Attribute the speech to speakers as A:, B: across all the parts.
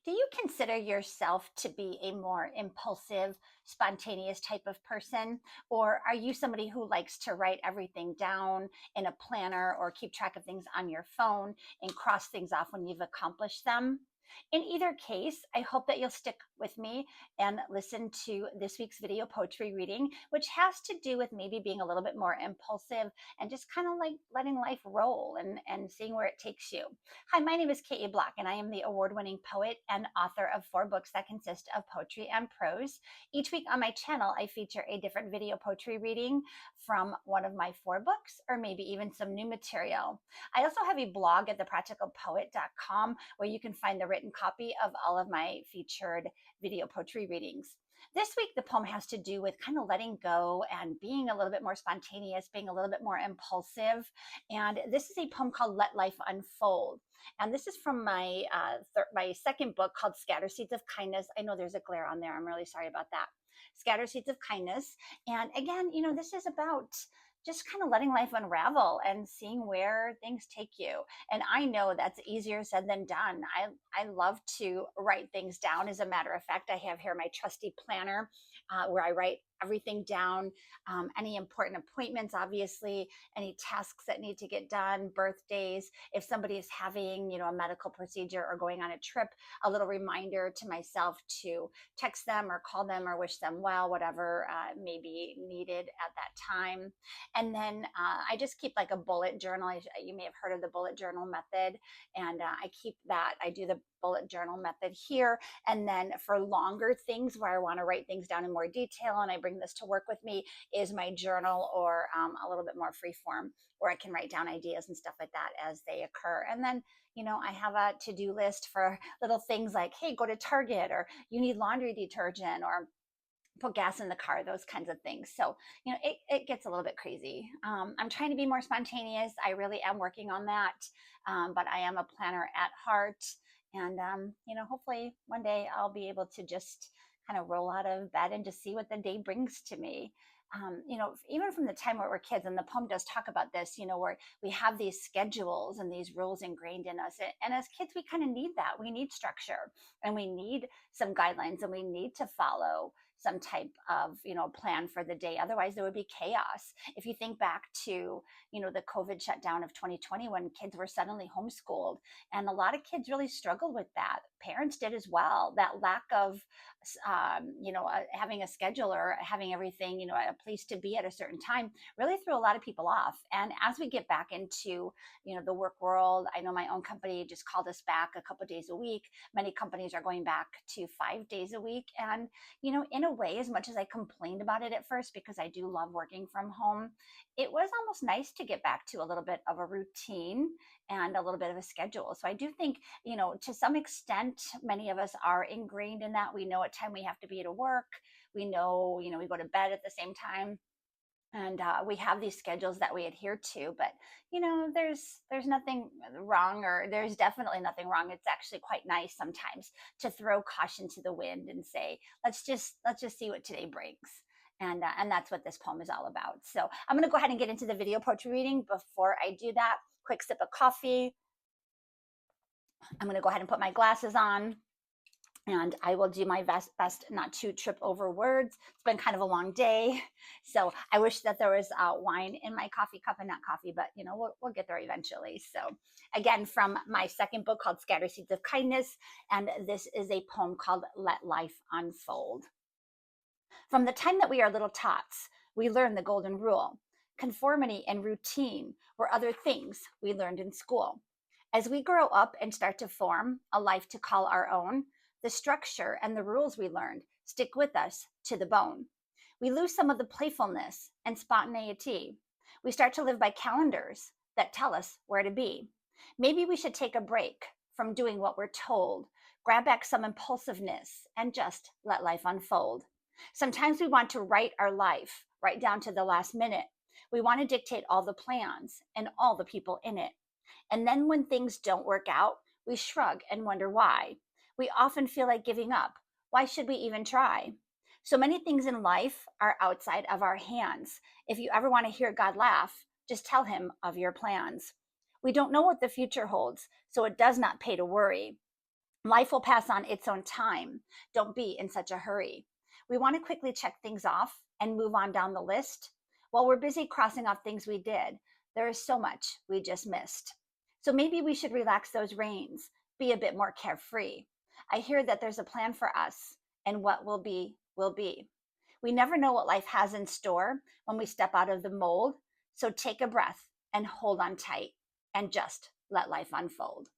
A: Do you consider yourself to be a more impulsive, spontaneous type of person? Or are you somebody who likes to write everything down in a planner or keep track of things on your phone and cross things off when you've accomplished them? In either case, I hope that you'll stick with me and listen to this week's video poetry reading, which has to do with maybe being a little bit more impulsive and just kind of like letting life roll and seeing where it takes you. Hi, my name is K.A Bloch, and I am the award-winning poet and author of 4 books that consist of poetry and prose. Each week on my channel, I feature a different video poetry reading from one of my 4 books, or maybe even some new material. I also have a blog at thepracticalpoet.com where you can find the written copy of all of my featured video poetry readings. This week, the poem has to do with kind of letting go and being a little bit more spontaneous, being a little bit more impulsive. And this is a poem called Let Life Unfold. And this is from my second book called Scatter Seeds of Kindness. I know there's a glare on there. I'm really sorry about that. Scatter Seeds of Kindness. And again, this is about just kind of letting life unravel and seeing where things take you. And I know that's easier said than done. I love to write things down. As a matter of fact, I have here my trusty planner where I write everything down, any important appointments, obviously, any tasks that need to get done, birthdays, if somebody is having, a medical procedure or going on a trip, a little reminder to myself to text them or call them or wish them well, whatever may be needed at that time. And then I just keep like a bullet journal. You may have heard of the bullet journal method. And I keep that. I do the bullet journal method here. And then for longer things where I want to write things down in more detail and I bring this to work with me is my journal, or a little bit more free form where I can write down ideas and stuff like that as they occur. And then I have a to-do list for little things like, hey, go to Target, or you need laundry detergent, or put gas in the car, those kinds of things. So, it gets a little bit crazy. I'm trying to be more spontaneous. I really am working on that. But I am a planner at heart. And, hopefully one day I'll be able to just kind of roll out of bed and just see what the day brings to me. Even from the time where we're kids, and the poem does talk about this, where we have these schedules and these rules ingrained in us. And as kids, we kind of need that. We need structure and we need some guidelines and we need to follow some type of, plan for the day. Otherwise, there would be chaos. If you think back to, the COVID shutdown of 2020, when kids were suddenly homeschooled, and a lot of kids really struggled with that. Parents did as well. That lack of having a schedule or having everything, a place to be at a certain time really threw a lot of people off. And as we get back into, the work world, I know my own company just called us back a couple of days a week. Many companies are going back to 5 days a week. And, in a way, as much as I complained about it at first, because I do love working from home, it was almost nice to get back to a little bit of a routine and a little bit of a schedule. So I do think, to some extent, many of us are ingrained in that. We know what time we have to be to work. We know, we go to bed at the same time. And we have these schedules that we adhere to, but there's nothing wrong, or there's definitely nothing wrong. It's actually quite nice sometimes to throw caution to the wind and say, let's just see what today brings. And that's what this poem is all about. So I'm going to go ahead and get into the video poetry reading. Before I do that, quick sip of coffee. I'm going to go ahead and put my glasses on, and I will do my best not to trip over words. It's been kind of a long day, so I wish that there was wine in my coffee cup and not coffee, but we'll get there eventually. So again, from my second book called Scatter Seeds of Kindness, and this is a poem called Let Life Unfold. From the time that we are little tots, we learn the golden rule. Conformity and routine were other things we learned in school. As we grow up and start to form a life to call our own, the structure and the rules we learned stick with us to the bone. We lose some of the playfulness and spontaneity. We start to live by calendars that tell us where to be. Maybe we should take a break from doing what we're told, grab back some impulsiveness, and just let life unfold. Sometimes we want to write our life right down to the last minute. We want to dictate all the plans and all the people in it. And then when things don't work out, we shrug and wonder why. We often feel like giving up. Why should we even try? So many things in life are outside of our hands. If you ever want to hear God laugh, just tell him of your plans. We don't know what the future holds, so it does not pay to worry. Life will pass on its own time. Don't be in such a hurry. We want to quickly check things off and move on down the list. While we're busy crossing off things we did, there is so much we just missed. So maybe we should relax those reins, be a bit more carefree. I hear that there's a plan for us, and what will be, will be. We never know what life has in store when we step out of the mold. So take a breath and hold on tight and just let life unfold.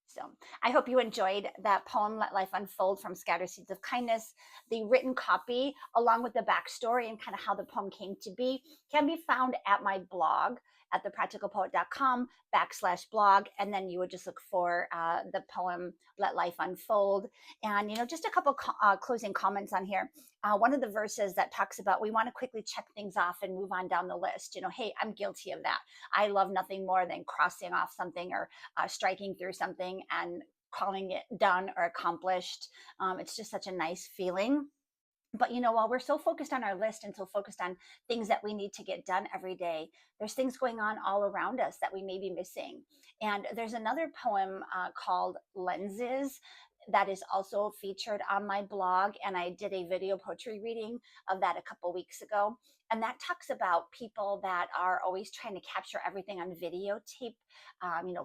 A: So I hope you enjoyed that poem, Let Life Unfold from Scattered Seeds of Kindness. The written copy, along with the backstory and kind of how the poem came to be, can be found at my blog at thepracticalpoet.com/blog. And then you would just look for the poem, Let Life Unfold. And, just a couple closing comments on here. One of the verses that talks about we want to quickly check things off and move on down the list. Hey, I'm guilty of that. I love nothing more than crossing off something or striking through something and calling it done or accomplished. It's just such a nice feeling. But while we're so focused on our list and so focused on things that we need to get done every day, there's things going on all around us that we may be missing. And there's another poem called Lenses that is also featured on my blog. And I did a video poetry reading of that a couple weeks ago. And that talks about people that are always trying to capture everything on videotape,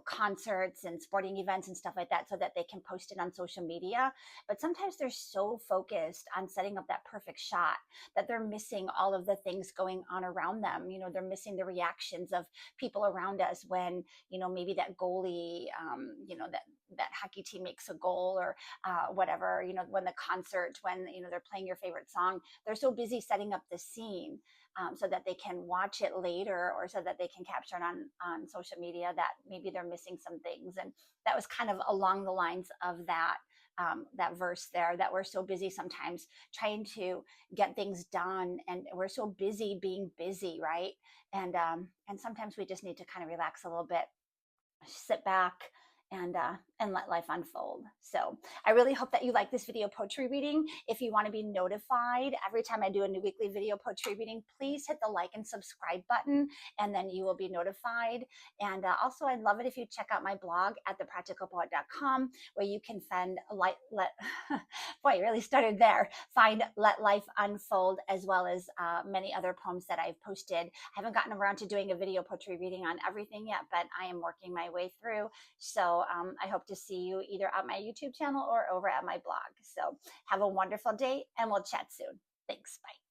A: concerts and sporting events and stuff like that, so that they can post it on social media. But sometimes they're so focused on setting up that perfect shot that they're missing all of the things going on around them. They're missing the reactions of people around us when, maybe that goalie, that hockey team makes a goal, or whatever, when the concert, when, they're playing your favorite song, they're so busy setting up the scene. So that they can watch it later, or so that they can capture it on social media, that maybe they're missing some things. And that was kind of along the lines of that verse there, that we're so busy sometimes trying to get things done, and we're so busy being busy, right? And sometimes we just need to kind of relax a little bit, sit back, and let life unfold. So I really hope that you like this video poetry reading. If you want to be notified every time I do a new weekly video poetry reading, please hit the like and subscribe button, and then you will be notified. And also, I'd love it if you check out my blog at thepracticalpoet.com, where you can find boy, I really started there. Find Let Life Unfold, as well as many other poems that I've posted. I haven't gotten around to doing a video poetry reading on everything yet, but I am working my way through. So I hope to see you either at my YouTube channel or over at my blog. So have a wonderful day, and we'll chat soon. Thanks. Bye.